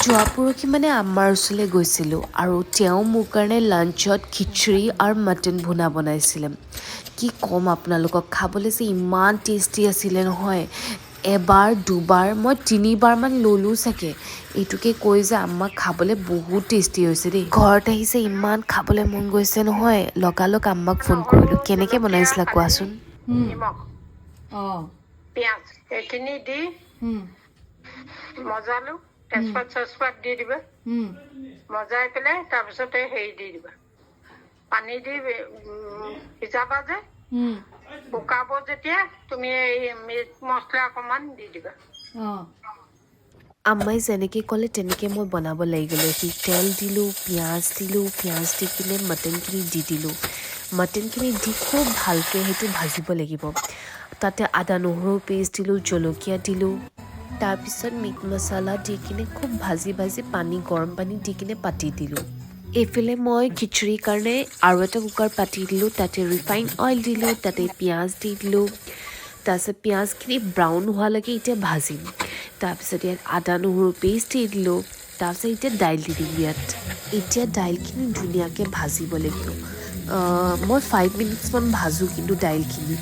যোৱা পৰহি মানে আম্মাৰ ওচৰলৈ গৈছিলোঁ আৰু তেওঁ মোৰ কাৰণে লাঞ্চত খিচৰি আৰু মটন ভুনা বনাইছিলে কি ক'ম আপোনালোকক খাবলৈ যে ইমান টেষ্টি আছিলে নহয় এবাৰ দুবাৰ মই তিনিবাৰমান ল'লোঁ চাগে এইটোকে কৈ যে আম্মাক খাবলৈ বহুত টেষ্টি হৈছে দেই ঘৰত আহিছে ইমান খাবলৈ মন গৈছে নহয় লগালগ আম্মাক ফোন কৰিলোঁ কেনেকৈ বনাইছিলা কোৱাচোন নিমখ পিঁয়াজ এইখিনি দি মজালো তেজপাত চেজপাত দি দিবা মজাই পেলাই তাৰপিছতে হেৰি দি দিবা পানী দি সিজাবা যে শুকাব যেতিয়া তুমি এই মিট মছলা অকণমান দি দিবা আম্মাই যেনেকৈ ক'লে তেনেকৈ মই বনাব লাগি গ'লোঁ সি তেল দিলোঁ পিঁয়াজ দি কিনে মটনখিনি দি দিলোঁ মটনখিনি দি খুব ভালকৈ সেইটো ভাজিব লাগিব তাতে আদা নহৰু পেষ্ট দিলোঁ জলকীয়া দিলোঁ তাৰপিছত মিট মছলা দি কিনে খুব ভাজি পানী গৰম পানী দি কিনে পাতি দিলোঁ এইফালে মই খিচৰিৰ কাৰণে আৰু এটা কুকাৰ পাতি দিলোঁ তাতে ৰিফাইন অইল দিলোঁ তাতে পিঁয়াজ দি দিলোঁ তাৰপিছত পিঁয়াজখিনি ব্ৰাউন হোৱালৈকে এতিয়া ভাজিম তাৰপিছত ইয়াত আদা নহৰু পেষ্ট দি দিলোঁ তাৰপিছত এতিয়া দাইল দি দিম ইয়াত এতিয়া দাইলখিনি ধুনীয়াকৈ ভাজিব লাগিব মই 5 মিনিটছমান ভাজোঁ কিন্তু দাইলখিনি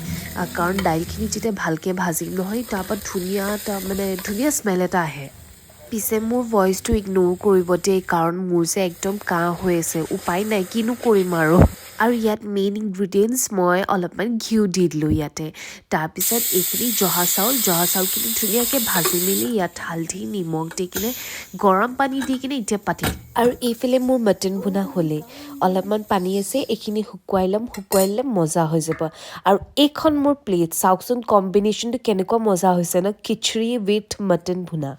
কাৰণ দাইলখিনি যেতিয়া ভালকৈ ভাজিম নহয় তাৰপৰা ধুনীয়া স্মেল এটা আহে পিছে মোৰ ভইচটো ইগন'ৰ কৰিব দেই কাৰণ মোৰ যে একদম কাহ হৈ আছে উপায় নাই কিনো কৰিম আৰু ইয়াত মেইন ইনগ্ৰিডিয়েণ্টছ মই অলপমান ঘিউ দি দিলোঁ ইয়াতে তাৰপিছত এইখিনি জহা চাউলখিনি ধুনীয়াকৈ ভাজি মেলি ইয়াত হালধি নিমখ দি কিনে গৰম পানী দি কিনে এতিয়া পাতিম আৰু এইফালে মোৰ মটন ভুনা হ'লেই অলপমান পানী আছে এইখিনি শুকুৱাই ল'ম মজা হৈ যাব আৰু এইখন মোৰ প্লেট চাওকচোন কম্বিনেশ্যনটো কেনেকুৱা মজা হৈছে ন খিচৰি উইথ মটন ভুনা